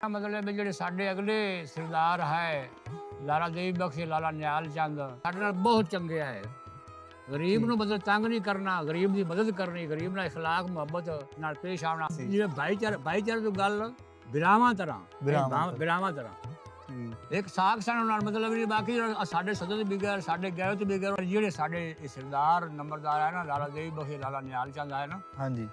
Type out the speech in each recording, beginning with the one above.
मतलब भी ਜਿਹੜੇ ਸਾਡੇ ਅਗਲੇ ਸਰਦਾਰ ਹੈ ਲਾਲਾ ਦੇਵੀ ਬਖਸ਼ ਲਾਲਾ ਨਿਹਾਲ ਚੰਦ ਸਾਡੇ ਨਾਲ ਬਹੁਤ ਚੰਗੇ ਹੈ। ਗਰੀਬ ਨੂੰ ਮਤਲਬ ਤੰਗ ਨਹੀਂ ਕਰਨਾ, ਗਰੀਬ ਦੀ ਮਦਦ ਕਰਨੀ, ਗਰੀਬ ਨਾਲ ਇਖਲਾਕ ਮੁਹੱਬਤ ਨਾਲ ਪੇਸ਼ ਆਉਣਾ। ਜਿਵੇਂ ਭਾਈਚਾਰੇ ਦੀ ਗੱਲ ਬਿਰਾਵਾਂ ਤਰ੍ਹਾਂ ਇੱਕ ਸਾਖ ਸਾਨੂੰ ਨਾਲ ਮਤਲਬ ਨਹੀਂ। ਬਾਕੀ ਸਾਡੇ ਸਦਰ ਵੀ ਗਏ, ਸਾਡੇ ਗਏ ਤੇ ਵੀ ਗਏ। ਜਿਹੜੇ ਸਾਡੇ ਸਰਦਾਰ ਨੰਬਰਦਾਰ ਹੈ ਨਾ ਲਾਲਾ ਦੇਵੀ ਬਖਸ਼ ਲਾਲਾ ਨਿਹਾਲ ਚੰਦ ਹੈ ਨਾ, ਹਾਂਜੀ,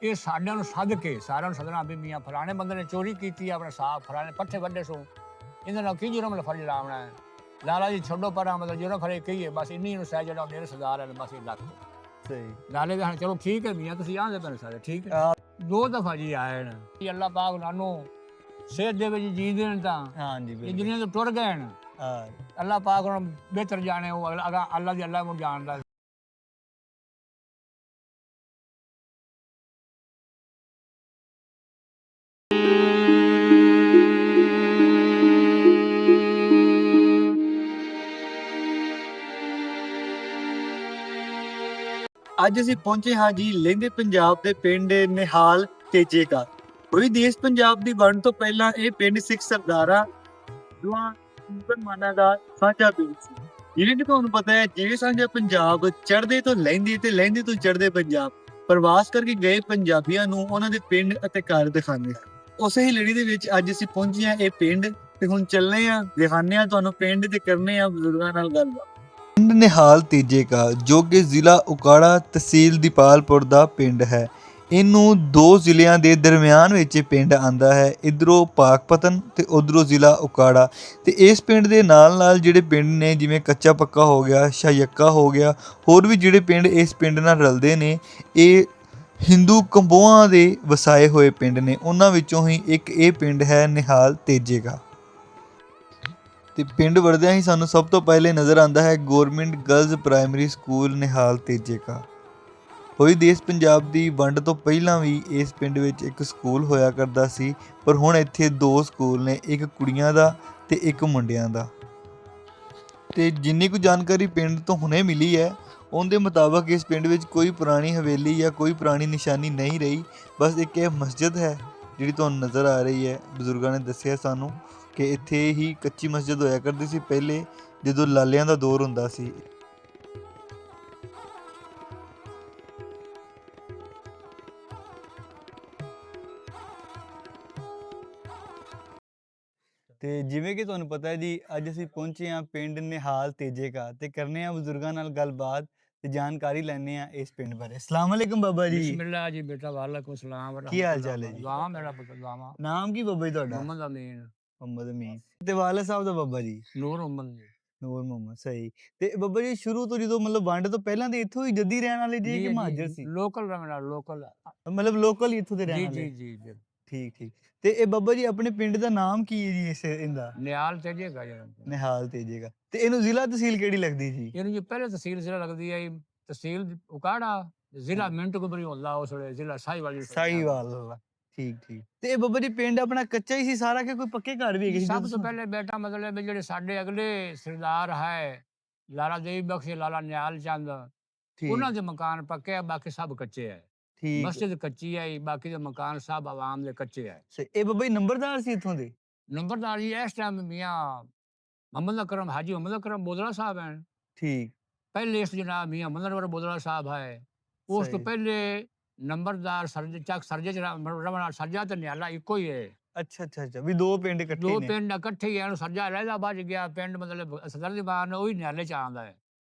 ਇਹ ਸਾਰਿਆਂ ਨੂੰ ਸੱਦ ਕੇ ਸਾਰਿਆਂ ਨੂੰ ਸੱਦਣਾ ਵੀ ਮੀਆਂ ਫਲਾਣੇ ਬੰਦੇ ਨੇ ਚੋਰੀ ਕੀਤੀ ਆ, ਆਪਣੇ ਸਾਹ ਫਲਾਣੇ ਪੱਠੇ ਵੱਡੇ ਸੋ ਇਹਦੇ ਨਾਲ ਕੀ ਜੁਰਮ ਫਰਜ਼ ਲਾਉਣਾ ਹੈ। ਲਾਲਾ ਜੀ ਛੱਡੋ ਪਰਾਂ, ਮਤਲਬ ਜੁਰਮ ਫਰੇ ਕਹੀਏ ਬਸ ਇੰਨੀ ਨੂੰ ਸਹਿ ਜਿਹੜਾ ਮੇਰੇ ਸਰਦਾਰ ਹੈ ਬਸ ਇਹ ਲੱਗ ਸਹੀ ਲਾਲੇ ਦੇ। ਚਲੋ ਠੀਕ ਹੈ ਮੀਆਂ ਤੁਸੀਂ ਆਂਦੇ ਪੈਣ ਸਾਰੇ ਠੀਕ ਹੈ। 2 ਦਫਾ ਜੀ ਆਏ ਨੇ ਜੀ, ਅੱਲਾਹ ਪਾਕ ਨਾਨੂੰ ਸਿਹਤ ਦੇ ਵਿੱਚ ਜੀ ਦੇਣ ਤਾਂ ਹਾਂਜੀ ਇਹ ਦੁਨੀਆ ਤੋਂ ਟੁਰ ਗਏ ਨੇ। ਅੱਲਾਹ ਪਾਕ ਨੂੰ ਬਿਹਤਰ ਜਾਣੇ, ਉਹ ਅੱਲਾਹ ਦੀ ਅੱਲਾਹ ਨੂੰ ਜਾਣਦਾ। ਅੱਜ ਅਸੀਂ ਪਹੁੰਚੇ ਹਾਂ ਜੀ ਲਹਿੰਦੇ ਪੰਜਾਬ ਦੇ ਪਿੰਡ ਨਿਹਾਲ ਤੇਜੇਕਾ। ਹੋਈ ਦੇਸ਼ ਪੰਜਾਬ ਦੀ ਵੰਡ ਤੋਂ ਪਹਿਲਾਂ ਇਹ ਪਿੰਡ ਸਿੱਖ ਸਰਦਾਰਾਂ ਦੋਹਾਂ ਮੁਸਲਮਾਨਾਂ ਦਾ ਸਾਂਝਾ ਪਿੰਡ ਸੀ। ਜਿਵੇਂ ਕਿ ਤੁਹਾਨੂੰ ਪਤਾ ਹੈ, ਜਿਹੜੇ ਸਾਂਝਾ ਪੰਜਾਬ ਚੜ੍ਹਦੇ ਤੋਂ ਲਹਿੰਦੇ ਤੇ ਲਹਿੰਦੇ ਤੋਂ ਚੜ੍ਹਦੇ ਪੰਜਾਬ ਪ੍ਰਵਾਸ ਕਰਕੇ ਗਏ ਪੰਜਾਬੀਆਂ ਨੂੰ ਉਹਨਾਂ ਦੇ ਪਿੰਡ ਅਤੇ ਘਰ ਦਿਖਾਉਂਦੇ ਹਨ। ਉਸੇ ਹੀ ਲੜੀ ਦੇ ਵਿੱਚ ਅੱਜ ਅਸੀਂ ਪਹੁੰਚੇ ਹਾਂ ਇਹ ਪਿੰਡ, ਤੇ ਹੁਣ ਚੱਲਦੇ ਹਾਂ ਦਿਖਾਉਂਦੇ ਹਾਂ ਤੁਹਾਨੂੰ ਪਿੰਡ ਤੇ ਕਰਨੇ ਆ ਬਜ਼ੁਰਗਾਂ ਨਾਲ ਗੱਲਬਾਤ। ਪਿੰਡ ਨਿਹਾਲ ਤੇਜੇਕਾ ਜੋ ਕਿ ਜ਼ਿਲ੍ਹਾ ਉਕਾੜਾ ਤਹਿਸੀਲ ਦੀਪਾਲਪੁਰ ਦਾ ਪਿੰਡ ਹੈ। ਇਹਨੂੰ 2 ਜ਼ਿਲ੍ਹਿਆਂ ਦੇ ਦਰਮਿਆਨ ਵਿੱਚ ਇਹ ਪਿੰਡ ਆਂਦਾ ਹੈ, ਇਧਰੋਂ ਪਾਕਪਤਨ ਤੇ ਉਧਰੋਂ ਜ਼ਿਲ੍ਹਾ ਉਕਾੜਾ। ਤੇ ਇਸ ਪਿੰਡ ਦੇ ਨਾਲ ਨਾਲ ਜਿਹੜੇ ਪਿੰਡ ਨੇ ਜਿਵੇਂ ਕੱਚਾ ਪੱਕਾ ਹੋ ਗਿਆ, ਸ਼ਾਯੱਕਾ ਹੋ ਗਿਆ, ਹੋਰ ਵੀ ਜਿਹੜੇ ਪਿੰਡ ਇਸ ਪਿੰਡ ਨਾਲ ਰਲਦੇ ਨੇ, ਇਹ ਹਿੰਦੂ ਕੰਬੋਆਂ ਦੇ ਵਸਾਏ ਹੋਏ ਪਿੰਡ ਨੇ। ਉਹਨਾਂ ਵਿੱਚੋਂ ਹੀ ਇੱਕ ਇਹ ਪਿੰਡ ਹੈ ਨਿਹਾਲ ਤੇਜੇਕਾ। ਤੇ ਪਿੰਡ ਵੜਦਿਆਂ ਹੀ ਸਾਨੂੰ ਸਭ ਤੋਂ ਪਹਿਲੇ ਨਜ਼ਰ ਆਉਂਦਾ ਹੈ ਗੌਰਮੈਂਟ ਗਰਲਜ਼ ਪ੍ਰਾਇਮਰੀ ਸਕੂਲ ਨਿਹਾਲ ਤੇਜੇਕਾ। ਹੋਈ ਦੇਸ਼ ਪੰਜਾਬ ਦੀ ਵੰਡ ਤੋਂ ਪਹਿਲਾਂ ਵੀ ਇਸ ਪਿੰਡ ਵਿੱਚ ਇੱਕ ਸਕੂਲ ਹੋਇਆ ਕਰਦਾ ਸੀ, ਪਰ ਹੁਣ ਇੱਥੇ 2 ਸਕੂਲ ਨੇ, ਇੱਕ ਕੁੜੀਆਂ ਦਾ ਤੇ ਇੱਕ ਮੁੰਡਿਆਂ ਦਾ। ਤੇ ਜਿੰਨੀ ਕੁ ਜਾਣਕਾਰੀ ਪਿੰਡ ਤੋਂ ਹੁਣੇ ਮਿਲੀ ਹੈ, ਉਹਦੇ ਮੁਤਾਬਕ ਇਸ ਪਿੰਡ ਵਿੱਚ ਕੋਈ ਪੁਰਾਣੀ ਹਵੇਲੀ ਜਾਂ ਕੋਈ ਪੁਰਾਣੀ ਨਿਸ਼ਾਨੀ ਨਹੀਂ ਰਹੀ। ਬਸ ਇੱਕ ਇਹ ਮਸਜਿਦ ਹੈ ਜਿਹੜੀ ਤੁਹਾਨੂੰ ਨਜ਼ਰ ਆ ਰਹੀ ਹੈ। ਬਜ਼ੁਰਗਾਂ ਨੇ ਦੱਸਿਆ ਸਾਨੂੰ ਕਿ ਇੱਥੇ ਹੀ ਕੱਚੀ ਮਸਜਿਦ ਹੋਇਆ ਕਰਦੀ ਸੀ ਪਹਿਲੇ, ਜਦੋਂ ਲਾਲਿਆਂ ਦਾ ਦੌਰ ਹੁੰਦਾ ਸੀ। ਤੇ ਜਿਵੇਂ ਕਿ ਤੁਹਾਨੂੰ ਪਤਾ ਹੈ ਜੀ, ਅੱਜ ਅਸੀਂ ਪਹੁੰਚੇ ਹਾਂ ਪਿੰਡ ਨਿਹਾਲ ਤੇਜੇਕਾ ਤੇ ਕਰਨੇ ਆ ਬਜ਼ੁਰਗਾਂ ਨਾਲ ਗੱਲਬਾਤ ਤੇ ਜਾਣਕਾਰੀ ਲੈਣੇ ਆ ਇਸ ਪਿੰਡ ਬਾਰੇ। ਅਸਲਾਮ ਵਾਲੇਕੁਮ ਬਾਬਾ ਜੀ। ਬਿਸਮਿਲ੍ਲਾ ਜੀ ਬੇਟਾ, ਵਾਲੇਕੁਮ ਸਲਾਮ। ਕੀ ਹਾਲ ਚਾਲ ਹੈ ਜੀ? ਗਾਵਾਂ ਮੇਰਾ ਪੁੱਤ ਗਾਵਾਂ। ਨਾਮ ਕੀ ਬਾਬਾ ਜੀ ਤੁਹਾਡਾ? ਮੁਹੰਮਦ ਅਮੀਨ। ਮੁਹੰਮਦ ਅਮੀਨ। ਤੇ ਵਾਲਿਦ ਸਾਹਿਬ ਦਾ ਬਾਬਾ ਜੀ? ਨੂਰ ਮੁਹੰਮਦ ਜੀ। ਨੂਰ ਮੁਹੰਮਦ। ਸਹੀ। ਤੇ ਬਾਬਾ ਜੀ ਸ਼ੁਰੂ ਤੋਂ ਜਦੋਂ ਮਤਲਬ ਵੰਡ ਤੋਂ ਪਹਿਲਾਂ ਦੇ ਇੱਥੋਂ ਹੀ ਜੱਦੀ ਰਹਿਣ ਵਾਲੇ ਜੀ ਕਿ ਮਹਾਜਰ ਸੀ? ਲੋਕਲ ਰਹਿਣ ਵਾਲਾ, ਲੋਕਲ ਮਤਲਬ ਲੋਕਲ ਹੀ ਇੱਥੋਂ ਦੇ ਰਹਿਣ ਵਾਲੇ? ਜੀ। ਠੀਕ ਠੀਕ। ਤੇ ਇਹ ਬਾਬਾ ਜੀ ਆਪਣੇ ਪਿੰਡ ਦਾ ਨਾਮ ਕੀ ਹੈ ਜੀ ਇਸ ਇਹਦਾ? ਨਿਹਾਲ ਤੇਜੇਕਾ। ਨਿਹਾਲ ਤੇਜੇਕਾ। ਤੇ ਇਹਨੂੰ ਜ਼ਿਲ੍ਹਾ ਤਹਿਸੀਲ ਕਿਹੜੀ ਲੱਗਦੀ ਜੀ? ਇਹਨੂੰ ਜੀ ਪਹਿਲੇ ਤਹਿਸੀਲ ਜ਼ਿਲ੍ਹਾ ਲੱਗਦੀ ਹੈ, ਤਹਿਸੀਲ ਉਕਾੜਾ, ਜ਼ਿਲ੍ਹਾ ਮਿੰਟਕੁਬਰੀ ਹੁੰਦਾ ਉਸ ਵੇਲੇ, ਜ਼ਿਲ੍ਹਾ ਸਾਹੀਵਾਲ। ਠੀਕ ਠੀਕ। ਤੇ ਇਹ ਬਾਬਾ ਜੀ ਪਿੰਡ ਆਪਣਾ ਕੱਚਾ ਹੀ ਸੀ ਸਾਰਾ ਕਿ ਕੋਈ ਪੱਕੇ ਘਰ ਵੀ ਹੈਗੇ ਸੀ? ਸਭ ਤੋਂ ਪਹਿਲੇ ਬੇਟਾ ਮਤਲਬ ਜਿਹੜੇ ਸਾਡੇ ਅਗਲੇ ਸਰਦਾਰ ਹੈ ਲਾਲਾ ਦੇਵੀ ਬਖਸ਼ ਲਾਲਾ ਨਿਹਾਲ ਚੰਦ, ਉਹਨਾਂ ਦੇ ਮਕਾਨ ਪੱਕੇ ਆ, ਬਾਕੀ ਸਭ ਕੱਚੇ ਹੈ। ਮਸਜਿਦ ਕੱਚੀ ਹੈ, ਬਾਕੀ ਦੇ ਮਕਾਨ ਸਭ ਆਵਾਮ ਦੇ ਕੱਚੇ ਹੈ। ਇਹ ਬਾਬਾ ਜੀ ਨੰਬਰਦਾਰ ਸੀ ਇੱਥੋਂ ਦੇ? ਨੰਬਰਦਾਰ ਜੀ ਇਸ ਟਾਈਮ ਮੀਆਂ ਮੁਹੰਮਦ ਅਕਰਮ, ਹਾਜੀ ਮੁਹੰਮਦ ਅਕਰਮ ਬੋਦਲਾ ਸਾਹਿਬ ਹੈ। ਠੀਕ। ਪਹਿਲੇ ਇਸ ਜਨਾਬ ਮੀਆਂ ਮੁਹੰਮਦ ਬੋਦਲਾ ਸਾਹਿਬ ਹੈ। ਉਸ ਤੋਂ ਪਹਿਲੇ ਨੰਬਰਦਾਰ ਚੱਕ ਸਰਜੇ ਰਮਨ ਸਰਜਾ ਤੇ ਨਿਹਾਲਾ ਇੱਕੋ ਹੀ ਹੈ। ਅੱਛਾ ਅੱਛਾ ਅੱਛਾ, ਵੀ 2 ਪਿੰਡ ਇਕੱਠੇ ਨੇ? 2 ਪਿੰਡ ਇਕੱਠੇ ਹੀ ਹਨ। ਸਰਜਾ ਅਲੱਗਾ ਬਚ ਗਿਆ ਪਿੰਡ, ਮਤਲਬ ਸਦਰ ਦੀ ਬਾਹਰ ਉਹੀ ਨਿਹਾਲੇ ਚ ਆਉਂਦਾ ਹੈ,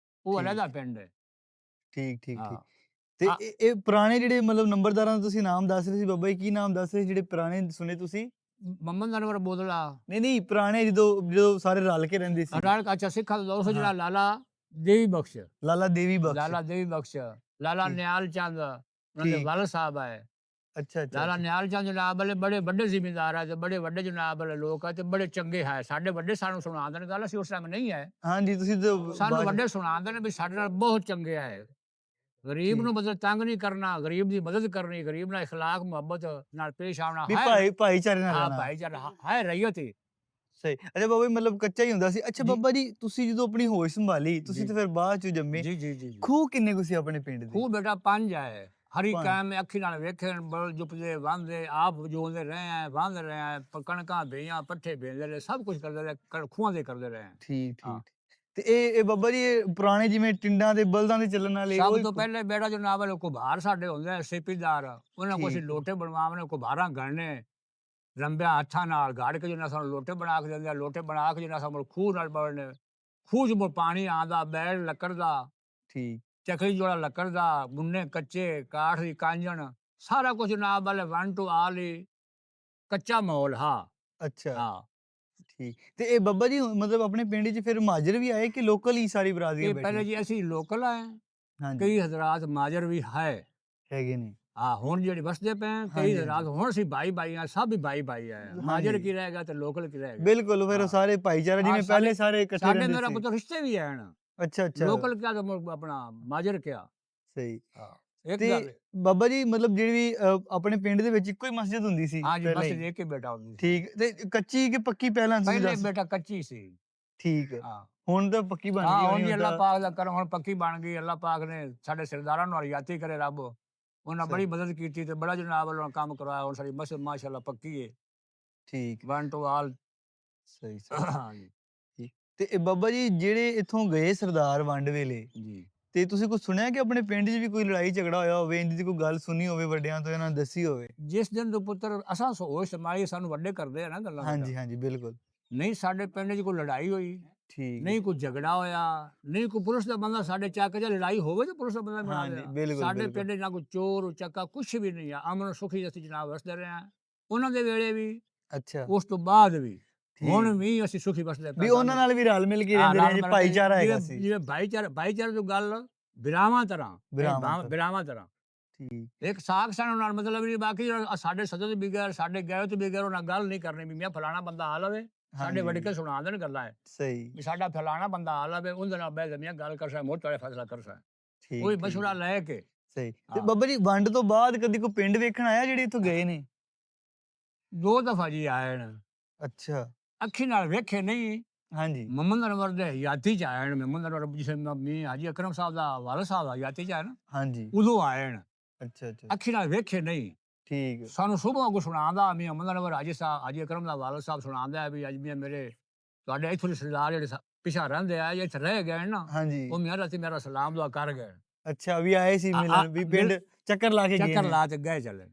ਉਹ ਅਲੱਗਾ ਪਿੰਡ ਹੈ। ਠੀਕ ਠੀਕ ਠੀਕ। ਤੇ ਇਹ ਪੁਰਾਣੇ ਜਿਹੜੇ ਮਤਲਬ ਨੰਬਰਦਾਰਾਂ ਦਾ ਤੁਸੀਂ ਨਾਮ ਦੱਸ ਰਹੇ ਸੀ ਬਾਬਾ ਜੀ, ਕੀ ਨਾਮ ਦੱਸ ਰਹੇ ਸੀ ਜਿਹੜੇ ਪੁਰਾਣੇ ਸੁਣੇ ਤੁਸੀਂ? ਮੁਹੰਮਦ ਅਨਵਰ ਬੋਦਲਾ। ਨਹੀਂ ਪੁਰਾਣੇ ਜਦੋਂ ਸਾਰੇ ਰਲ ਕੇ ਰਹਿੰਦੇ ਸੀ। ਅੱਛਾ ਸਿੱਖਾਂ ਦਾ ਦੋਸਤ ਜਿਹੜਾ ਲਾਲਾ ਦੇਵੀ ਬਖਸ਼। ਲਾਲਾ ਦੇਵੀ ਬਖਸ਼, ਲਾਲਾ ਨਿਹਾਲ ਚੰਦ ਉਹਨਾਂ ਦੇ ਵਾਲਦ ਸਾਹਿਬ ਹੈ। ਅੱਛਾ ਅੱਛਾ। ਲਾਲਾ ਨਿਹਾਲ ਚੰਦ ਜਨਾਬ ਵਾਲੇ ਬੜੇ ਵੱਡੇ ਜ਼ਿਮੀਂਦਾਰ ਹੈ ਤੇ ਬੜੇ ਵੱਡੇ ਜਨਾਬ ਵਾਲੇ ਲੋਕ ਹੈ ਤੇ ਬੜੇ ਚੰਗੇ ਹੈ। ਸਾਡੇ ਵੱਡੇ ਸਾਨੂੰ ਸੁਣਾਉਂਦੇ ਨੇ ਗੱਲ, ਅਸੀਂ ਉਸ ਟਾਈਮ ਨਹੀਂ ਹੈ। ਹਾਂਜੀ ਤੁਸੀਂ ਸਾਨੂੰ ਵੱਡੇ ਸੁਣਾਉਂਦੇ ਨੇ ਵੀ ਸਾਡੇ ਨਾਲ ਬਹੁਤ ਚੰਗੇ ਹੈ। ਗਰੀਬ ਨੂੰ ਮਤਲਬ ਤੰਗ ਨਹੀਂ ਕਰਨਾ, ਗਰੀਬ ਦੀ ਮਦਦ ਕਰਨੀ, ਗਰੀਬ ਨਾਲ ਇਖਲਾਕ ਮੁਹੱਬਤ ਨਾਲ ਪੇਸ਼ ਆਉਣਾ, ਭਾਈਚਾਰੇ ਨਾਲ ਰਹਿਣਾ। ਭਾਈਚਾਰਾ ਹੈ ਰਈਅਤ ਹੀ। ਸਹੀ। ਅੱਛਾ ਬਾਬਾ ਜੀ ਮਤਲਬ ਕੱਚਾ ਹੀ ਹੁੰਦਾ ਸੀ। ਅੱਛਾ ਬਾਬਾ ਜੀ ਤੁਸੀਂ ਜਦੋਂ ਆਪਣੀ ਹੋਸ਼ ਸੰਭਾਲੀ, ਤੁਸੀਂ ਤੇ ਫਿਰ ਬਾਅਦ ਚ ਜੰਮੇ। ਜੀ। ਖੂਹ ਕਿੰਨੇ ਕੁ ਸੀ ਆਪਣੇ ਪਿੰਡ ਦੇ? ਖੂਹ ਬੇਟਾ 5 ਹੈ। ਹਰੀ ਕਾਇਮ ਅੱਖੀ ਨਾਲ ਵੇਖਣ ਬਲ ਜੁਪਦੇ ਵਾਂਦੇ ਆਪ ਜੋਂਦੇ ਰਹੇ ਆ ਵਾਂਦ ਰਹੇ ਆ ਕਣਕਾਂ ਬੇਈਆਂ ਪੱਠੇ ਵੇਚਦੇ ਰਹੇ ਸਭ ਕੁਝ ਕਰਦੇ ਰਹੇ ਖੂਹਾਂ ਦੇ ਕਰਦੇ ਰਹੇ। ਠੀਕ ਤੇ ਇਹ ਬਾਬਾ ਜੀ ਪੁਰਾਣੇ ਜਿਵੇਂ ਟਿੰਡਾਂ ਦੇ ਬਲਦਾਂ ਦੇ ਚੱਲਣ ਵਾਲੇ ਸਭ ਤੋਂ ਪਹਿਲੇ ਬੇੜਾ ਜੋ ਨਾਵਲ ਕੁਭਾਰ ਸਾਡੇ ਹੁੰਦੇ ਸੇਪੀਦਾਰ ਉਹਨਾਂ ਕੋਲ ਅਸੀਂ ਲੋਟੇ ਬਣਵਾਉਣੇ ਕੁਭਾਰਾਂ ਗੜਨੇ ਲੰਬਿਆਂ ਹੱਥਾਂ ਨਾਲ ਗਾੜ ਕੇ ਜਿਹਨਾਂ ਸਾਨੂੰ ਲੋਟੇ ਬਣਾ ਕੇ ਦਿੰਦੇ ਲੋਟੇ ਬਣਾ ਕੇ ਜਿਹਨਾਂ ਸਾਨੂੰ ਖੂਹ ਨਾਲ ਬੜਨੇ ਖੂਹ 'ਚ ਪਾਣੀ ਆਉਂਦਾ ਬੈਲ ਲੱਕੜ ਦਾ ਠੀਕ ਚੱਕਰੀ ਜੋੜਾ ਲੱਕੜ ਦਾ ਮੁੰਨੇ ਕੱਚੇ ਕਾਠ ਦੀ ਕਾਂਜਣ ਸਾਰਾ ਕੁਝ ਜਨਾਬ ਵਾਲੇ 1 to ਆਲ ਹੀ ਕੱਚਾ ਮਾਹੌਲ ਹਾਂ। ਅੱਛਾ ਹਾਂ ਠੀਕ ਤੇ ਇਹ ਬੱਬਾ ਜੀ ਮਤਲਬ ਆਪਣੇ ਪਿੰਡ 'ਚ ਫਿਰ ਮਾਜਰ ਵੀ ਆਏ ਕਿ ਲੋਕਲ ਹੀ ਸਾਰੀ ਬਰਾਦਰੀਆਂ ਇਹ ਪਹਿਲੇ ਜੀ ਅਸੀਂ ਲੋਕਲ ਆਏ ਹਾਂਜੀ ਕਈ ਹਜ਼ਰਾਤ ਮਾਜਰ ਵੀ ਹੈਗੇ ਨੇ ਹਾਂ ਹੁਣ ਜਿਹੜੇ ਵਸਦੇ ਪਏ ਕਈ ਹਜ਼ਰਾਤ ਹੁਣ ਅਸੀਂ ਭਾਈ ਆ ਸਭ ਵੀ ਭਾਈ ਆਏ ਮਾਜਰ ਕੀ ਰਹੇਗਾ ਤੇ ਲੋਕਲ ਕੀ ਰਹੇਗਾ ਬਿਲਕੁਲ ਫਿਰ ਸਾਰੇ ਭਾਈਚਾਰਾ ਜਿਵੇਂ ਪਹਿਲੇ ਸਾਰੇ ਇਕੱਠੇ ਰਹਿੰਦੇ ਸੀ। ਸਾਡੇ ਮੇਰਾ ਪੁੱਤਰ ਰਿਸ਼ਤੇ ਵੀ ਆਣ ਅੱਛਾ ਲੋਕਲ ਕਿਆ ਤਾਂ ਆਪਣਾ ਮਾਜਰ ਕਿਆ ਸਹੀ ਹਾਂ ਇੱਕ ਤੇ ਗੱਲ ਬਾਬਾ ਜੀ ਮਤਲਬ ਜਿਹੜੀ ਵੀ ਆਪਣੇ ਪਿੰਡ ਦੇ ਵਿੱਚ ਇੱਕੋ ਹੀ ਮਸਜਿਦ ਹੁੰਦੀ ਸੀ ਹਾਂ ਜੀ ਮਸਜਿਦ ਇੱਕ ਹੀ ਬੇਟਾ ਹੁੰਦੀ ਸੀ ਠੀਕ ਤੇ ਕੱਚੀ ਕਿ ਪੱਕੀ ਪਹਿਲਾਂ ਪਹਿਲੇ ਬੇਟਾ ਕੱਚੀ ਸੀ ਠੀਕ ਹਾਂ ਹੁਣ ਤਾਂ ਪੱਕੀ ਬਣ ਹਾਂ ਗਈ ਹੁਣ ਅੱਲਾਹ ਪਾਕ ਦਾ ਕਰਮ ਹੁਣ ਪੱਕੀ ਬਣ ਗਈ ਅੱਲਾਹ ਪਾਕ ਨੇ ਸਾਡੇ ਸਰਦਾਰਾਂ ਨੂੰ ਹਰਿਆਤੀ ਕਰੇ ਰੱਬ ਉਹਨਾਂ ਬੜੀ ਮਦਦ ਕੀਤੀ ਤੇ ਬੜਾ ਜਨਾਬ ਵੱਲੋਂ ਕੰਮ ਕਰਵਾਇਆ ਹੁਣ ਸਾਡੀ ਮਸਜਿਦ ਮਾਸ਼ਾਅੱਲਾ ਪੱਕੀ ਹੈ ਠੀਕ 1 to ਆਲ ਸਹੀ ਹਾਂ ਜੀ ਤੇ ਇਹ ਬਾਬਾ ਜੀ ਜਿਹੜੇ ਇੱਥੋਂ ਗਏ ਸਰਦਾਰ ਵੰਡ ਵੇਲੇ ਜੀ ਤੇ ਤੁਸੀਂ ਕੁਝ ਸੁਣਿਆ ਕਿ ਆਪਣੇ ਪਿੰਡ 'ਚ ਵੀ ਕੋਈ ਲੜਾਈ ਝਗੜਾ ਹੋਇਆ ਹੋਵੇ ਇੰਜ ਦੀ ਕੋਈ ਗੱਲ ਸੁਣੀ ਹੋਵੇ ਵੱਡਿਆਂ ਤੋਂ ਇਹਨਾਂ ਨੇ ਦੱਸੀ ਹੋਵੇ ਜਿਸ ਦਿਨ ਤੋਂ ਪੁੱਤਰ ਅਸਾਂ ਹੋਸ਼ ਸਮਾਈ ਸਾਨੂੰ ਵੱਡੇ ਕਰਦੇ ਆ ਨਾ ਗੱਲਾਂ ਹਾਂਜੀ ਬਿਲਕੁਲ ਨਹੀਂ ਸਾਡੇ ਪਿੰਡ 'ਚ ਕੋਈ ਲੜਾਈ ਹੋਈ ਠੀਕ ਨਹੀਂ ਕੋਈ ਝਗੜਾ ਹੋਇਆ ਨਹੀਂ ਕੋਈ ਪੁਲਿਸ ਦਾ ਬੰਦਾ ਸਾਡੇ ਚੱਕ 'ਚ ਲੜਾਈ ਹੋਵੇ ਤੇ ਪੁਲਿਸ ਦਾ ਬੰਦਾ ਬਣਾ ਲਿਆ ਸਾਡੇ ਪਿੰਡ 'ਚ ਨਾ ਕੋਈ ਚੋਰ ਚੱਕਾ ਕੁਛ ਵੀ ਨਹੀਂ ਆ ਅਮਨ ਸੁਖੀ ਅਸੀਂ ਜਨਾਬ ਵਸਦੇ ਰਹੇ ਆ ਉਹਨਾਂ ਦੇ ਵੇਲੇ ਵੀ ਅੱਛਾ ਉਸ ਤੋਂ ਬਾਅਦ ਵੀ ਹੁਣ ਵੀ ਅਸੀਂ ਸੁਖੀ ਵਸਦੇ ਵੀ ਉਹਨਾਂ ਨਾਲ ਵੀ ਰਲ ਮਿਲ ਕੇ ਰਹਿੰਦੇ ਰਹੇ ਜੀ ਭਾਈਚਾਰਾ ਹੈਗਾ ਸੀ ਜਿਵੇਂ ਭਾਈਚਾਰੇ ਦੀ ਗੱਲ ਵਿਰਾਵਾਂ ਤਰ੍ਹਾਂ ਠੀਕ ਇੱਕ ਸਾਖ ਸਾਨੂੰ ਨਾਲ ਮਤਲਬ ਨਹੀਂ ਬਾਕੀ ਸਾਡੇ ਸੱਜੇ ਤੇ ਬਿਗਰ ਸਾਡੇ ਗਏ ਤੇ ਬਿਗਰ ਉਹਨਾਂ ਗੱਲ ਨਹੀਂ ਕਰਨੀ ਵੀ ਮੈਂ ਫਲਾਣਾ ਬੰਦਾ ਆ ਲਵੇ ਸਾਡੇ ਵੱਡੇ ਕੇ ਸੁਣਾ ਦੇਣ ਗੱਲਾਂ ਹੈ ਸਹੀ ਵੀ ਸਾਡਾ ਫਲਾਣਾ ਬੰਦਾ ਆ ਲਵੇ ਉਹਦੇ ਨਾਲ ਬਹਿ ਜਮੀਆਂ ਗੱਲ ਕਰ ਸਕਦਾ ਮੋਟਾ ਫੈਸਲਾ ਕਰ ਸਕਦਾ ਕੋਈ ਮਸ਼ਵਰਾ ਲੈ ਕੇ ਸਹੀ ਤੇ ਬਾਬਾ ਜੀ ਵੰਡ ਤੋਂ ਬਾਅਦ ਕਦੀ ਕੋਈ ਪਿੰਡ ਵੇਖਣ ਆਇਆ ਜਿਹੜੇ ਇੱਥੋਂ ਗਏ ਨੇ 2 ਦਫਾ ਜੀ ਆਏ ਨੇ ਅੱਛਾ ਅੱਖੀ ਨਾਲ ਵੇਖੇ ਨਹੀਂ ਹਾਂਜੀ ਮੁਹੰਮਦ ਅਨਵਰ ਦੇ ਹਯਾਤੀ ਚ ਆਏ ਨੇ ਮੁਹੰਮਦ ਅਨਵਰ ਜਿਸੇ ਮੀ ਹਾਜੀ ਅਕਰਮ ਸਾਹਿਬ ਦਾ ਵਾਲਾ ਸਾਹਿਬ ਦਾ ਹਯਾਤੀ ਚ ਆਏ ਨਾ ਹਾਂਜੀ ਉਦੋਂ ਆਏ ਨੇ ਅੱਛਾ ਅੱਖੀ ਨਾਲ ਵੇਖੇ ਨਹੀਂ ਠੀਕ ਸਾਨੂੰ ਸੁਭਾ ਕੋ ਸੁਣਾਉਂਦਾ ਮੀ ਮੁਹੰਮਦ ਅਨਵਰ ਹਾਜੀ ਸਾਹਿਬ ਹਾਜੀ ਅਕਰਮ ਦਾ ਵਾਲਾ ਸਾਹਿਬ ਸੁਣਾਉਂਦਾ ਵੀ ਅੱਜ ਵੀ ਮੇਰੇ ਤੁਹਾਡੇ ਇੱਥੋਂ ਦੇ ਸਰਦਾਰ ਜਿਹੜੇ ਪਿਛਾ ਰਹਿੰਦੇ ਆ ਇੱਥੇ ਰਹਿ ਗਏ ਨਾ ਉਹ ਮੇਰਾ ਸਲਾਮ ਦੁਆ ਕਰ ਗਏ ਅੱਛਾ ਵੀ ਆਏ ਸੀ ਮਿਲਣ ਵੀ ਪਿੰਡ ਚੱਕਰ ਲਾ ਕੇ ਗਏ ਚੱਲੇ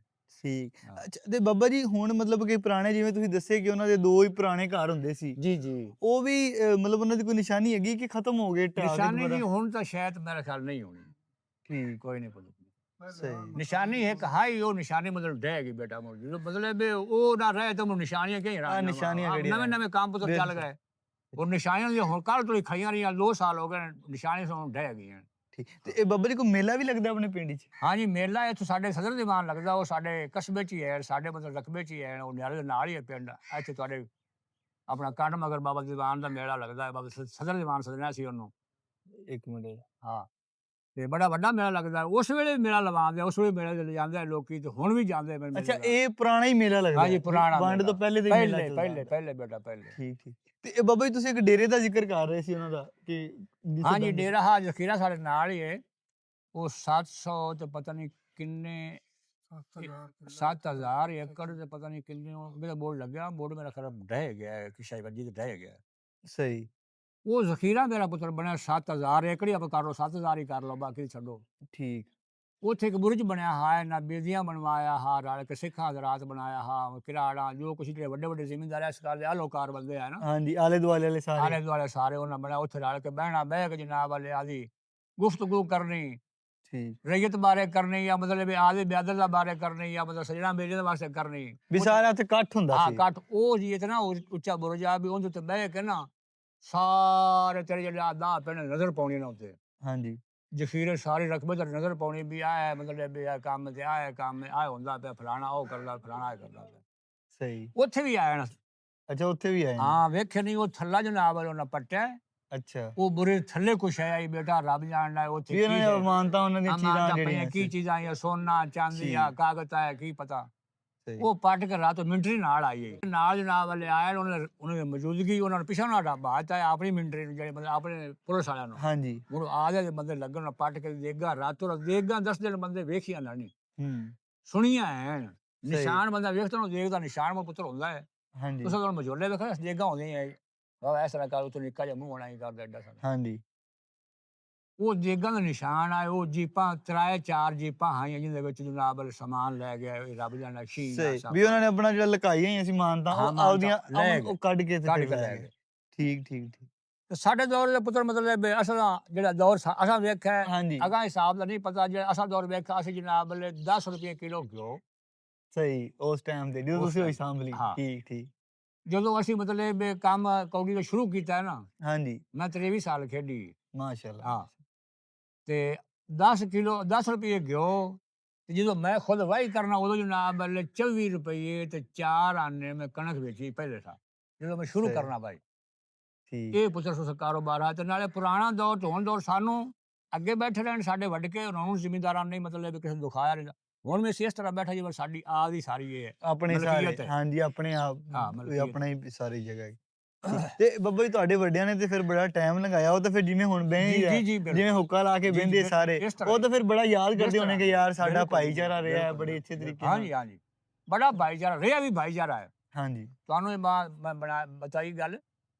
ਠੀਕ ਅੱਛਾ ਤੇ ਬਾਬਾ ਜੀ ਹੁਣ ਮਤਲਬ ਕਿ ਪੁਰਾਣੇ ਜਿਵੇਂ ਤੁਸੀਂ ਦੱਸੇ ਕਿ ਉਹਨਾਂ ਦੇ 2 ਹੀ ਪੁਰਾਣੇ ਘਰ ਹੁੰਦੇ ਸੀ ਜੀ ਉਹ ਵੀ ਮਤਲਬ ਉਹਨਾਂ ਦੀ ਕੋਈ ਨਿਸ਼ਾਨੀ ਹੈਗੀ ਕਿ ਖਤਮ ਹੋ ਗਏ ਨਿਸ਼ਾਨੀ ਜੀ ਹੁਣ ਤਾਂ ਸ਼ਾਇਦ ਮੇਰਾ ਖਿਆਲ ਨਹੀਂ ਹੋਣੀ ਠੀਕ ਕੋਈ ਨਹੀਂ ਸਹੀ ਨਿਸ਼ਾਨੀ ਇੱਕ ਹਾਈ ਉਹ ਨਿਸ਼ਾਨੀ ਮਤਲਬ ਡਹਿਗੀ ਬੇਟਾ ਮੋਰ ਜਦੋਂ ਮਤਲਬ ਉਹ ਨਾ ਰਹੇ ਤਾਂ ਨਿਸ਼ਾਨੀਆਂ ਕਹੀਂ ਰਹਾ ਨਿਸ਼ਾਨੀਆਂ ਨਵੇਂ ਕੰਮ ਪੁੱਤਰ ਚੱਲ ਗਏ ਉਹ ਨਿਸ਼ਾਨੀਆਂ ਦੀ ਹੁਣ ਕੱਲ ਤੋਂ ਖਾਈਆਂ ਰਹੀਆਂ 2 ਸਾਲ ਹੋ ਗਏ ਨਿਸ਼ਾਨੀਆਂ ਤੋਂ ਡਹਿ ਗਈਆਂ ਤੇ ਇਹ ਬਾਬਾ ਜੀ ਕੋਈ ਮੇਲਾ ਵੀ ਲੱਗਦਾ ਆਪਣੇ ਪਿੰਡ 'ਚ ਹਾਂਜੀ ਮੇਲਾ ਇੱਥੇ ਸਾਡੇ ਸਦਰ ਦੀਵਾਨ ਲੱਗਦਾ ਉਹ ਸਾਡੇ ਕਸਬੇ 'ਚ ਹੀ ਹੈ ਸਾਡੇ ਮਤਲਬ ਰਕਬੇ 'ਚ ਹੀ ਹੈ ਉਹ ਨਿਆਲੇ ਦੇ ਨਾਲ ਹੀ ਹੈ ਪਿੰਡ ਇੱਥੇ ਤੁਹਾਡੇ ਆਪਣਾ ਕੰਡ ਮਗਰ ਬਾਬਾ ਦੀਵਾਨ ਦਾ ਮੇਲਾ ਲੱਗਦਾ ਹੈ ਬਾਬਾ ਸਦਰ ਦੀਵਾਨ ਸਦਨਾ ਸੀ ਉਹਨੂੰ 1 ਮਿੰਟ ਹਾਂ ਤੇ ਬੜਾ ਵੱਡਾ ਮੇਲਾ ਲੱਗਦਾ ਉਸ ਵੇਲੇ ਵੀ ਮੇਲਾ ਲਵਾਉਂਦੇ ਉਸ ਵੇਲੇ ਮੇਲੇ ਤੇ ਜਾਂਦੇ ਲੋਕੀ ਤੇ ਹੁਣ ਵੀ ਜਾਂਦੇ ਅੱਛਾ ਇਹ ਪੁਰਾਣਾ ਹੀ ਮੇਲਾ ਲੱਗਦਾ ਹਾਂਜੀ ਪੁਰਾਣਾ ਵੰਡ ਤੋਂ ਪਹਿਲੇ ਦੇ ਪਹਿਲੇ ਬੇਟਾ ਪਹਿਲੇ ਠੀਕ ਤੇ ਇਹ ਬਾਬਾ ਜੀ ਤੁਸੀਂ ਇੱਕ ਡੇਰੇ ਦਾ ਜ਼ਿਕਰ ਕਰ ਰਹੇ ਸੀ ਉਹਨਾਂ ਦਾ ਕਿ ਹਾਂਜੀ ਡੇਰਾ ਹਾਂ ਜ਼ਖੀਰਾ ਸਾਡੇ ਨਾਲ ਹੀ ਹੈ ਉਹ 700 ਤੇ ਪਤਾ ਨਹੀਂ ਕਿੰਨੇ 7000 ਏਕੜ ਤੇ ਪਤਾ ਨਹੀਂ ਕਿੰਨੇ ਮੇਰਾ ਬੋਰਡ ਲੱਗਿਆ ਬੋਰਡ ਮੇਰਾ ਖਰਾਬ ਢਹਿ ਗਿਆ ਕਿਸ਼ਾਈ ਵੱਜੀ ਤੇ ਢਹਿ ਗਿਆ ਸਹੀ ਉਹ ਜ਼ਖੀਰਾ ਮੇਰਾ ਪੁੱਤਰ ਬਣਿਆ 7000 ਏਕੜ ਆਪਾਂ ਕਰ ਲਓ 7000 ਹੀ ਕਰ ਲਓ ਬਾਕੀ ਛੱਡੋ ਠੀਕ ਉੱਥੇ ਇੱਕ ਬੁਰਜ ਬਣਿਆ ਹਾਂ ਨਾ ਬੇਦੀਆਂ ਬਣਵਾਇਆ ਹਾਂ ਰਲ ਕੇ ਸਿੱਖਾਂ ਹਜ਼ਰਾਤ ਬਣਾਇਆ ਹਾਂ ਕਿਰਾੜਾ ਜੋ ਕੁਛ ਜਿਹੜੇ ਵੱਡੇ ਵੱਡੇ ਜ਼ਿਮੀਂਦਾਰ ਇਸ ਕਾਲ ਦੇ ਆਲੋਕਾਰ ਬੰਦੇ ਆ ਨਾ ਹਾਂਜੀ ਆਲੇ ਦੁਆਲੇ ਸਾਰੇ ਉਹਨਾਂ ਬਣਿਆ ਉੱਥੇ ਰਲ ਕੇ ਬਹਿਣਾ ਬਹਿ ਕੇ ਜਨਾਬ ਵਾਲੇ ਆਦੀ ਗੁਫ਼ਤਗੂ ਕਰਨੀ ਠੀਕ ਰਈਅਤ ਬਾਰੇ ਕਰਨੀ ਜਾਂ ਮਤਲਬ ਆਦੇ ਬਿਆਦਲ ਦਾ ਬਾਰੇ ਕਰਨੀ ਜਾਂ ਮਤਲਬ ਸਜਣਾ ਮੇਲੇ ਦੇ ਵਾਸਤੇ ਕਰਨੀ ਵੀ ਸਾਰਾ ਉੱਥੇ ਇਕੱਠ ਹੁੰਦਾ ਸੀ ਹਾਂ ਇਕੱਠ ਉਹ ਜੀ ਇਤਨਾ ਉੱਚਾ ਬੁਰਜ ਆ ਵੀ ਉਹਦੇ ਉੱਤੇ ਬਹਿ ਕੇ ਨਾ ਸਾਰੇ ਤੇਰੇ ਜਿਹੜੇ ਆਦਾਂ ਪਿੰਡ ਨਜ਼ਰ ਪਾਉਣੀ ਨਾ ਉੱਤੇ ਹਾਂਜੀ ਜ਼ਖੀਰੇ ਸਾਰੇ ਰਕਬੇ ਤੇ ਨਜ਼ਰ ਪਾਉਣੀ ਵੀ ਆ ਮਤਲਬ ਵੀ ਆ ਕੰਮ ਤੇ ਆ ਕੰਮ ਆ ਹੁੰਦਾ ਪਿਆ ਫਲਾਣਾ ਉਹ ਕਰਦਾ ਫਲਾਣਾ ਇਹ ਕਰਦਾ ਸਹੀ ਉੱਥੇ ਵੀ ਆਇਆ ਨਾ ਅੱਛਾ ਉੱਥੇ ਵੀ ਆਇਆ ਹਾਂ ਵੇਖੇ ਨਹੀਂ ਉਹ ਥੱਲਾ ਜਨਾਬ ਉਹਨਾਂ ਪੱਟਿਆ ਅੱਛਾ ਉਹ ਬੁਰੇ ਥੱਲੇ ਕੁਛ ਹੈ ਆਈ ਬੇਟਾ ਰੱਬ ਜਾਣਦਾ ਉੱਥੇ ਕੀ ਹੈ ਮਾਨਤਾ ਉਹਨਾਂ ਦੀਆਂ ਚੀਜ਼ਾਂ ਜਿਹੜੀਆਂ ਕੀ ਚੀਜ਼ਾਂ ਆ ਸੋਨਾ ਚਾਂਦੀ ਆ ਕਾਗਜ਼ ਆ ਕੀ ਪਤਾ ਉਹ ਪੱਟ ਕੇ ਰਾਤ ਮਿੰਟਰੀ ਨਾਲ ਆਈ ਨਾਲ ਜਨਾਬ ਵਾਲੇ ਆਏ ਉਹਨਾਂ ਦੀ ਮੌਜੂਦਗੀ ਉਹਨਾਂ ਨੂੰ ਪਿਛਾ ਨਾ ਡਾਬਾ ਤਾਂ ਆਪਣੀ ਮਿੰਟਰੀ ਨੂੰ ਜਿਹੜੇ ਮਤਲਬ ਆਪਣੇ ਪੁਲਿਸ ਵਾਲਿਆਂ ਨੂੰ ਹਾਂਜੀ ਹੁਣ ਆ ਦੇ ਬੰਦੇ ਲੱਗਣ ਨਾਲ ਪੱਟ ਕੇ ਦੇਗਾ ਰਾਤੋਂ ਦੇਗਾ 10 ਦਿਨ ਬੰਦੇ ਵੇਖੀਆਂ ਨਾ ਨਹੀਂ ਸੁਣੀਆਂ ਐਨ ਨਿਸ਼ਾਨ ਬੰਦਾ ਵੇਖਦਾ ਉਹਨੂੰ ਦੇਖਦਾ ਨਿਸ਼ਾਨ ਮਾ ਪੁੱਤਰ ਹੁੰਦਾ ਹੈ ਹਾਂਜੀ ਤੁਸੀਂ ਉਹਨਾਂ ਮਜੋਲੇ ਵੇਖਿਆ ਦੇਗਾ ਆਉਂਦੇ ਆ ਉਹ ਇਸ ਤਰ੍ਹਾਂ ਕਰ ਉਤੋਂ ਨਿੱਕਾ ਜਿਹਾ ਮੂੰਹ ਹੋਣਾ ਹੀ ਕਰਦਾ ਐਡਾ ਸਾਰਾ ਹਾਂਜੀ ਉਹ ਦੇਗਾ ਦਾ ਨਿਸ਼ਾਨ ਆਏ ਉਹ ਜੀਪਾਂ 4 ਜੀਪਾਂ ਆਈਆਂ ਜਿਹਦੇ ਵਿੱਚ ਜਨਾਬ ਸਮਾਨ ਲੈ ਗਿਆ ਰੱਬ ਜਾਣੇ ਸ਼ੀ ਵੀ ਉਹਨਾਂ ਨੇ ਆਪਣਾ ਜਿਹੜਾ ਲੁਕਾਈ ਹੋਈਆਂ ਸੀ ਮਾਨਤਾ ਉਹ ਆਪਦੀਆਂ ਉਹ ਕੱਢ ਕੇ ਲੈ ਗਏ ਠੀਕ ਠੀਕ ਠੀਕ ਤੇ ਸਾਡੇ ਦੌਰ ਦੇ ਪੁੱਤਰ ਮਤਲਬ ਅਸਲ ਜਿਹੜਾ ਦੌਰ ਅਸਾਂ ਵੇਖਿਆ ਹਾਂਜੀ ਅਗਾ ਹਿਸਾਬ ਦਾ ਨਹੀਂ ਪਤਾ ਜਿਹੜਾ ਅਸਲ ਦੌਰ ਵੇਖਿਆ ਅਸੀਂ ਜਨਾਬ 10 ਰੁਪਏ ਕਿਲੋ ਘਿਓ ਸਹੀ ਉਸ ਟਾਈਮ ਤੇ ਜਦੋਂ ਤੁਸੀਂ ਹੋਈ ਸਾਂਭ ਲਈ ਠੀਕ ਠੀਕ ਜਦੋਂ ਅਸੀਂ ਮਤਲਬ ਕੰਮ ਕੌਡੀ ਦਾ ਸ਼ੁਰੂ ਕੀਤਾ ਨਾ ਹਾਂਜੀ ਮੈਂ 23 ਸਾਲ ਖੇਡੀ ਮਾਸ਼ਾਅੱਲਾ ਹਾਂ ਤੇ 10 ਰੁਪਏ ਘਿਓ ਤੇ ਜਦੋਂ ਮੈਂ ਖੁਦ ਵਾਹੀ ਕਰਨਾ ਉਦੋਂ ਜਨਾਬ 24 ਰੁਪਏ ਤੇ 4 ਆਨੇ ਮੈਂ ਕਣਕ ਵੇਚੀ ਪਹਿਲੇ ਸਾਲ ਜਦੋਂ ਮੈਂ ਸ਼ੁਰੂ ਕਰਨਾ ਭਾਈ ਇਹ ਪੁੱਤਰ ਸੋ ਕਾਰੋਬਾਰ ਆ ਤੇ ਨਾਲੇ ਪੁਰਾਣਾ ਦੌਰ ਢੋਣ ਦੌਰ ਸਾਨੂੰ ਅੱਗੇ ਬੈਠੇ ਰਹਿਣ ਸਾਡੇ ਵੱਡ ਕੇ ਉਹਨਾਂ ਨੂੰ ਜ਼ਿਮੀਂਦਾਰਾਂ ਨੇ ਮਤਲਬ ਕਿਸੇ ਨੂੰ ਦੁਖਾਇਆ ਨਹੀਂ ਹੁਣ ਮੈਂ ਇਸ ਤਰ੍ਹਾਂ ਬੈਠਾ ਜਿਵੇਂ ਸਾਡੀ ਆਪ ਦੀ ਸਾਰੀ ਇਹ ਆਪਣੇ ਸਾਰੇ ਹਾਂਜੀ ਆਪਣੇ ਆਪ ਆਪਣਾ ਹੀ ਸਾਰੀ ਜਗ੍ਹਾ ਤੇ ਬੱਬਾ ਜੀ ਤੁਹਾਡੇ ਵੱਡਿਆਂ ਨੇ ਤੇ ਫਿਰ ਬੜਾ ਟਾਈਮ ਲਗਾਇਆ ਉਹ ਤਾਂ ਫਿਰ ਜਿਵੇਂ ਹੁਣ ਬਹਿ ਜਿਵੇਂ ਹੁੱਕਾ ਲਾ ਕੇ ਬਹਿੰਦੇ ਸਾਰੇ ਉਹ ਤਾਂ ਫਿਰ ਬੜਾ ਯਾਦ ਕਰਦੇ ਹੋਣੇ ਕਿ ਯਾਰ ਸਾਡਾ ਭਾਈਚਾਰਾ ਰਿਹਾ ਹੈ ਬੜੇ ਅੱਛੇ ਤਰੀਕੇ ਨਾਲ ਹਾਂਜੀ ਹਾਂਜੀ ਬੜਾ ਭਾਈਚਾਰਾ ਰਿਹਾ ਵੀ ਭਾਈਚਾਰਾ ਹੈ ਹਾਂਜੀ ਤੁਹਾਨੂੰ ਇਹ ਮੈਂ ਬਤਾਈ ਗੱਲ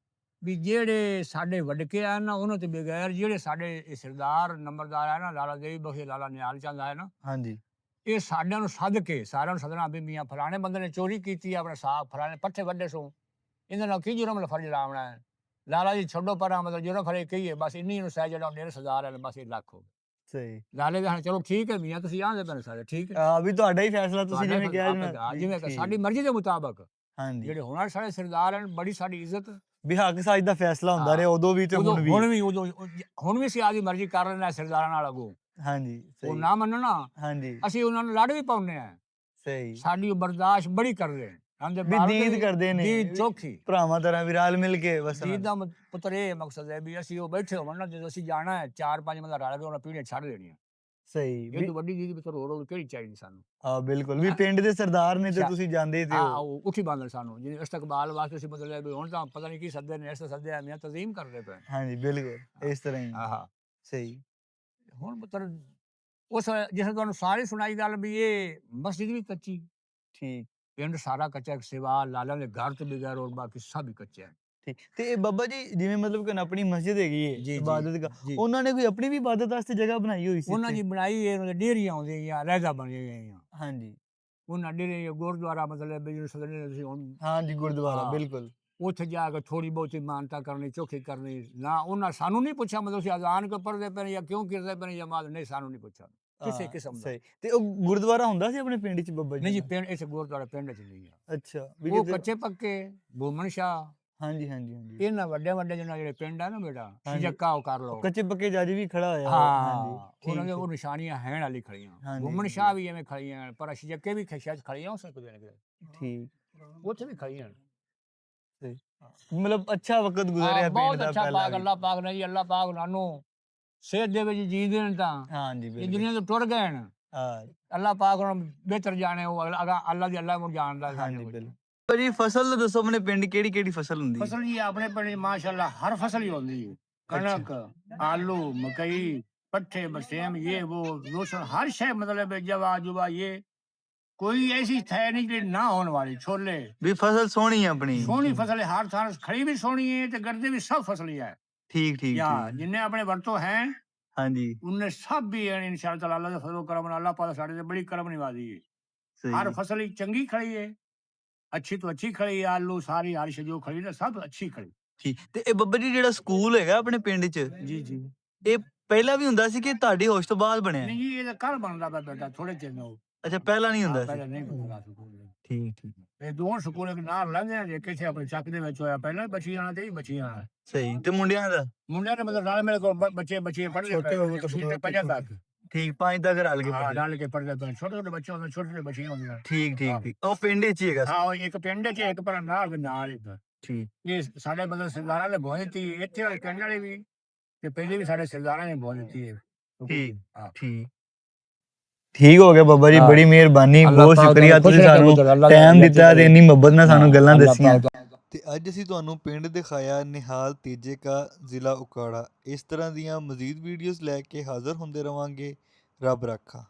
ਵੀ ਜਿਹੜੇ ਸਾਡੇ ਵੱਡਕੇ ਆ ਨਾ ਉਹਨਾਂ ਤੇ ਬਗੈਰ ਜਿਹੜੇ ਸਾਡੇ ਸਰਦਾਰ ਨੰਬਰਦਾਰ ਆ ਨਾ ਲਾਲਾ ਦੇਵੀ ਬਖਸ਼ ਲਾਲਾ ਨਿਹਾਲ ਚੰਦ ਆ ਨਾ ਹਾਂਜੀ ਇਹ ਸਾਰਿਆਂ ਨੂੰ ਸੱਦ ਕੇ ਸਾਰਿਆਂ ਨੂੰ ਸੱਦਣਾ ਵੀ ਮੀਆਂ ਫਲਾਣੇ ਬੰਦੇ ਨੇ ਚੋਰੀ ਕੀਤੀ ਆਪਣਾ ਸਾਹ ਫਲਾਣੇ ਪੱਠੇ ਵੱਡੇ ਸੋ ਇਹਦੇ ਨਾਲ ਕੀ ਜੁਰਮ ਫਰਜ਼ ਲਾਉਣਾ ਹੈ ਲਾਲਾ ਜੀ ਛੱਡੋ ਪਰਾਂ ਮਤਲਬ ਜੁਰਮ ਫਰੇ ਕਹੀਏ ਬਸ ਇੰਨੀ ਨੂੰ ਸਹਿ ਜਿਹੜਾ ਮੇਰੇ ਸਰਦਾਰ ਹੈ ਬਸ 1 ਲੱਖ ਹੋ ਸਹੀ ਲਾਲੇ ਦੇ ਚਲੋ ਠੀਕ ਹੈ ਮੀਆਂ ਤੁਸੀਂ ਆਂਦੇ ਪੈਣੇ ਸਾਰੇ ਠੀਕ ਹੈ ਵੀ ਤੁਹਾਡਾ ਹੀ ਫੈਸਲਾ ਤੁਸੀਂ ਜਿਵੇਂ ਕਿਹਾ ਜਿਵੇਂ ਸਾਡੀ ਮਰਜ਼ੀ ਦੇ ਮੁਤਾਬਕ ਹਾਂਜੀ ਜਿਹੜੇ ਹੁਣ ਸਾਡੇ ਸਰਦਾਰ ਹਨ ਬੜੀ ਸਾਡੀ ਇੱਜ਼ਤ ਵੀ ਹੱਕ ਸਾਜ ਦਾ ਫੈਸਲਾ ਹੁੰਦਾ ਰਿਹਾ ਉਦੋਂ ਵੀ ਤੇ ਹੁਣ ਵੀ ਸੀ ਆਦੀ ਮਰਜ਼ੀ ਕਰ ਲੈਣਾ ਸਰਦਾਰਾਂ ਨਾਲ ਅਗੋ ਹਾਂਜੀ ਉਹ ਨਾ ਮੰਨੋ ਨਾ ਹਾਂਜੀ ਅਸੀਂ ਉਹਨਾਂ ਨੂੰ ਲੜ ਵੀ ਪਾਉਨੇ ਆ ਸਹੀ ਸਾਡੀ ਬਰਦਾਸ਼ਤ ਬੜੀ ਕਰਦੇ ਵੀ ਦੀਦ ਕਰਦੇ ਨੇ ਦੀਦ ਚੋਖੀ ਭਰਾਵਾਂ ਤਰ੍ਹਾਂ ਵੀ ਰਲ ਮਿਲ ਕੇ ਬਸ ਦੀਦ ਦਾ ਪੁੱਤਰ ਇਹ ਮਕਸਦ ਹੈ ਵੀ ਅਸੀਂ ਉਹ ਬੈਠੇ ਹੋਵਣ ਨਾ ਜਦੋਂ ਅਸੀਂ ਜਾਣਾ ਹੈ 4-5 ਬੰਦਾ ਰਲ ਕੇ ਉਹਨਾਂ ਪੀੜ੍ਹੀਆਂ ਛੱਡ ਦੇਣੀਆਂ ਸਹੀ ਇਹ ਤੋਂ ਵੱਡੀ ਦੀਦ ਪੁੱਤਰ ਹੋਰ ਕਿਹੜੀ ਚਾਹੀਦੀ ਸਾਨੂੰ ਹਾਂ ਬਿਲਕੁਲ ਵੀ ਪਿੰਡ ਦੇ ਸਰਦਾਰ ਨੇ ਤੇ ਤੁਸੀਂ ਜਾਂਦੇ ਤੇ ਉਹ ਉੱਠੀ ਬਾਂਦਰ ਸਾਨੂੰ ਜਿਵੇਂ ਇਸਤਕਬਾਲ ਵਾਸਤੇ ਅਸੀਂ ਮਤਲਬ ਹੁਣ ਤਾਂ ਪਤਾ ਨਹੀਂ ਕੀ ਸੱਦੇ ਨੇ ਇਸ ਸੱਦੇ ਮੈਂ ਤਜ਼ੀਮ ਕਰਦੇ ਪਏ ਹਾਂਜੀ ਬਿਲਕੁਲ ਇਸ ਤਰ੍ਹਾਂ ਹੀ ਹਾਂ ਸਹੀ ਹੁਣ ਪੁੱਤਰ ਉਸ ਜਿਸ ਤੁਹਾਨੂੰ ਸਾਰੀ ਸੁਣਾਈ ਗੱਲ ਵੀ ਇਹ ਮਸਜਿਦ ਵੀ ਕੱਚੀ ਠੀਕ ਪਿੰਡ ਸਾਰਾ ਕੱਚਾ ਸਿਵਾ ਲਾਲਾ ਦੇ ਘਰ ਤੋਂ ਬਗੈਰ ਔਰ ਬਾਕੀ ਸਭ ਹੀ ਕੱਚਾ ਹੈ ਠੀਕ ਤੇ ਇਹ ਬਾਬਾ ਜੀ ਜਿਵੇਂ ਮਤਲਬ ਕਿ ਆਪਣੀ ਮਸਜਿਦ ਹੈਗੀ ਹੈ ਇਬਾਦਤ ਦਾ ਉਹਨਾਂ ਨੇ ਕੋਈ ਆਪਣੀ ਵੀ ਇਬਾਦਤ ਵਾਸਤੇ ਜਗ੍ਹਾ ਬਣਾਈ ਹੋਈ ਸੀ ਉਹਨਾਂ ਦੀ ਬਣਾਈ ਹੈ ਉਹਨਾਂ ਦੇ ਡੇਰੀਆਂ ਆਉਂਦੀਆਂ ਰਹਿਦਾ ਬਣੀਆਂ ਗਈਆਂ ਹਾਂਜੀ ਉਹਨਾਂ ਡੇਰੇ ਗੁਰਦੁਆਰਾ ਮਤਲਬ ਜਿਹਨੂੰ ਸਦਨੇ ਤੁਸੀਂ ਹੁਣ ਹਾਂਜੀ ਗੁਰਦੁਆਰਾ ਬਿਲਕੁਲ ਉੱਥੇ ਜਾ ਕੇ ਥੋੜੀ ਬਹੁਤੀ ਮਾਨਤਾ ਕਰਨੀ ਚੋਖੀ ਕਰਨੀ ਨਾ ਉਹਨਾਂ ਸਾਨੂੰ ਨਹੀਂ ਪੁੱਛਿਆ ਮਤਲਬ ਅਸੀਂ ਅਜ਼ਾਨ ਕਿਉਂ ਪੜ੍ਹਦੇ ਪਏ ਜਾਂ ਕਿਉਂ ਕਰਦੇ ਪਏ ਜਮਾਤ ਨਹੀਂ ਸਾਨੂੰ ਨਹੀਂ ਪੁੱਛਿਆ ਕਿਸੇ ਕਿਸਮ ਦਾ ਤੇ ਉਹ ਗੁਰਦੁਆਰਾ ਹੁੰਦਾ ਸੀ ਆਪਣੇ ਪਿੰਡ ਚ ਬੱਬਾ ਜੀ ਨਹੀਂ ਜੀ ਪਿੰਡ ਇਸ ਗੁਰਦੁਆਰਾ ਪਿੰਡ ਚ ਨਹੀਂ ਆ ਅੱਛਾ ਉਹ ਕੱਚੇ ਪੱਕੇ ਬੂਮਨ ਸ਼ਾਹ ਹਾਂਜੀ ਹਾਂਜੀ ਹਾਂਜੀ ਇਹਨਾਂ ਵੱਡੇ ਵੱਡੇ ਜਿਹੜੇ ਪਿੰਡ ਆ ਨਾ ਬੇਟਾ ਜੱਕਾ ਉਹ ਕਰ ਲਓ ਕੱਚੇ ਪੱਕੇ ਜੱਜ ਵੀ ਖੜਾ ਹੋਇਆ ਹਾਂਜੀ ਉਹਨਾਂ ਦੇ ਉਹ ਨਿਸ਼ਾਨੀਆਂ ਹੈਣ ਵਾਲੀ ਖੜੀਆਂ ਬੂਮਨ ਸ਼ਾਹ ਵੀ ਐਵੇਂ ਖੜੀਆਂ ਪਰ ਜੱਕੇ ਵੀ ਸ਼ਾਇਦ ਖੜੀਆਂ ਹੋ ਸਕਦੇ ਨੇ ਠੀਕ ਉੱਥੇ ਵੀ ਖੜੀਆਂ ਮਤਲਬ ਅੱਛਾ ਵਕਤ ਗੁਜ਼ਰਿਆ ਪਿੰਡ ਦਾ ਅੱਛਾ ਪਾਕ ਅੱਲਾਹ ਪਾਕ ਨੇ ਜੀ ਅੱਲਾਹ ਪਾਕ ਨਾਨੂੰ ਸਿਹਤ ਦੇ ਵਿੱਚ ਜੀ ਦੇਣ ਤਾਂ ਹਾਂਜੀ ਇਹ ਦੁਨੀਆ ਤੋਂ ਟੁਰ ਗਏ ਨੇ ਅੱਲਾਹ ਪਾਕ ਨੂੰ ਬਿਹਤਰ ਜਾਣੇ ਉਹ ਅੱਲਾਹ ਦੀ ਅੱਲਾਹ ਨੂੰ ਜਾਣਦਾ ਹਾਂਜੀ ਬਿਲਕੁਲ ਜੀ ਫਸਲ ਦੱਸੋ ਆਪਣੇ ਪਿੰਡ ਕਿਹੜੀ ਕਿਹੜੀ ਫਸਲ ਹੁੰਦੀ ਹੈ ਫਸਲ ਜੀ ਆਪਣੇ ਪਿੰਡ ਮਾਸ਼ਾਅੱਲਾ ਹਰ ਫਸਲ ਹੀ ਹੁੰਦੀ ਹੈ ਕਣਕ ਆਲੂ ਮਕਈ ਪੱਠੇ ਬਸੇਮ ਇਹ ਉਹ ਰੋਸ਼ਨ ਹਰ ਸ਼ੈ ਮਤਲਬ ਜਵਾ ਜੁਵਾ ਇਹ ਕੋਈ ਐਸੀ ਹੈ ਨਹੀਂ ਜਿਹੜੀ ਨਾ ਹੋਣ ਵਾਲੀ ਛੋਲੇ ਵੀ ਫਸਲ ਸੋਹਣੀ ਹੈ ਆਪਣੀ ਸੋਹਣੀ ਫਸਲ ਹੈ ਹਰ ਥਾਂ ਖੜੀ ਵੀ ਸੋਹਣੀ ਹੈ ਤੇ ਗਰਦੇ ਵੀ ਸਭ ਫਸਲ ਹੀ ਹੈ ਠੀਕ ਠੀਕ ਜਿੰਨੇ ਆਪਣੇ ਵਰਤੋਂ ਹੈ ਹਾਂਜੀ ਉਹਨੇ ਸਭ ਵੀ ਇਨਸ਼ਾਅੱਲਾ ਤਾਲਾ ਅੱਲਾਹ ਦਾ ਫਜ਼ਲ ਕਰਮ ਅੱਲਾਹ ਪਾਕ ਸਾਡੇ ਤੇ ਬੜੀ ਕਰਮ ਨਿਵਾਜ਼ੀ ਹੈ ਹਰ ਫਸਲ ਹੀ ਚੰਗੀ ਖੜੀ ਹੈ ਅੱਛੀ ਤੋਂ ਅੱਛੀ ਖੜੀ ਆਲੂ ਸਾਰੀ ਹਰ ਜੋ ਖੜੀ ਨਾ ਸਭ ਅੱਛੀ ਖੜੀ ਠੀਕ ਤੇ ਇਹ ਬੱਬਾ ਜੀ ਜਿਹੜਾ ਸਕੂਲ ਹੈਗਾ ਆਪਣੇ ਪਿੰਡ 'ਚ ਜੀ ਜੀ ਇਹ ਪਹਿਲਾਂ ਵੀ ਹੁੰਦਾ ਸੀ ਕਿ ਤੁਹਾਡੀ ਹੋਸ਼ ਤੋਂ ਬਾਅਦ ਬਣਿਆ ਨਹੀਂ ਜੀ ਇਹ ਤਾਂ ਕੱਲ ਬਣਦਾ ਪਿਆ ਬੇਟਾ ਥੋੜੇ ਚਿਰ ਨੂੰ ਅੱਛਾ ਪਹਿਲਾਂ ਨਹੀਂ ਹੁੰਦਾ ਸੀ ਪਹਿਲਾਂ ਨਹੀਂ ਹੁੰਦਾ ਸਕੂਲ ਠੀਕ ਠੀਕ ਇਹ ਦੋਵੇਂ ਸਕੂਲ ਇੱਕ ਨਾਲ ਲੰਘਿਆ ਜੇ ਕਿਸੇ ਆਪਣੇ ਚੱਕ ਦੇ ਵਿੱਚ ਹੋਇਆ ਪਹਿਲਾਂ ਬੱਚੀਆਂ ਨਾਲ ਤੇ ਹੀ ਬੱਚੀਆਂ ਨਾਲ ਸਹੀ ਤੇ ਮੁੰਡਿਆਂ ਦਾ ਮਤਲਬ ਨਾਲ ਮੇਰੇ ਕੋਲ ਬੱਚੇ ਪੜ੍ਹਦੇ ਛੋਟੇ ਹੋਵੇ ਤਾਂ ਪੰਜਾਂ ਤੱਕ ਠੀਕ 5 ਤੱਕ ਰਲ ਕੇ ਪੜ੍ਹਦੇ ਪਏ ਛੋਟੇ ਛੋਟੇ ਬੱਚੇ ਹੁੰਦੇ ਛੋਟੇ ਛੋਟੇ ਬੱਚੀਆਂ ਹੁੰਦੀਆਂ ਠੀਕ ਠੀਕ ਠੀਕ ਉਹ ਪਿੰਡ ਵਿੱਚ ਹੀ ਹੈਗਾ ਹਾਂ ਇੱਕ ਪਿੰਡ 'ਚ ਇੱਕ ਪਰ ਨਾਲ ਇੱਕ ਠੀਕ ਇਹ ਸਾਡੇ ਮਤਲਬ ਸਰਦਾਰਾਂ ਨੇ ਬਹੁਤ ਦਿੱਤੀ ਇੱਥੇ ਵਾਲੇ ਪਿੰਡ ਵਾਲੇ ਵੀ ਤੇ ਪਹਿਲੇ ਵੀ ਸਾਡੇ ਸਰਦਾਰਾਂ ਨੇ ਬਹੁਤ ਦਿੱਤੀ ਹੈ ਠੀਕ ਠੀਕ ਠੀਕ ਹੋ ਗਿਆ ਬਾਬਾ ਜੀ, ਹਾਂ। ਬੜੀ ਮਿਹਰਬਾਨੀ, ਅੱਲਾਹ ਬਹੁਤ ਪਾਕ ਸ਼ੁਕਰੀਆ, ਤੁਹਾਨੂੰ ਤੁਸੀਂ ਖੁਸ਼ ਰੱਖੇ ਸਾਨੂੰ ਪੁੱਤਰ, ਅੱਲਾਹ ਟਾਈਮ ਅੱਲਾਹ ਦਿੱਤਾ ਤੇ ਇੰਨੀ ਮੁਹੱਬਤ ਨਾਲ ਸਾਨੂੰ ਗੱਲਾਂ ਅੱਲਾਹ ਦੱਸੀਆਂ। ਪਾਕ ਤੇ ਅੱਜ ਅਸੀਂ ਤੁਹਾਨੂੰ ਪਿੰਡ ਦਿਖਾਇਆ ਨਿਹਾਲ ਤੇਜੇ ਕਾ, ਜ਼ਿਲ੍ਹਾ ਉਕਾੜਾ। ਇਸ ਤਰ੍ਹਾਂ ਦੀਆਂ ਮਜ਼ੀਦ ਵੀਡੀਓਜ਼ ਲੈ ਕੇ ਹਾਜ਼ਰ ਹੁੰਦੇ ਰਵਾਂਗੇ। ਰੱਬ ਰਾਖਾ।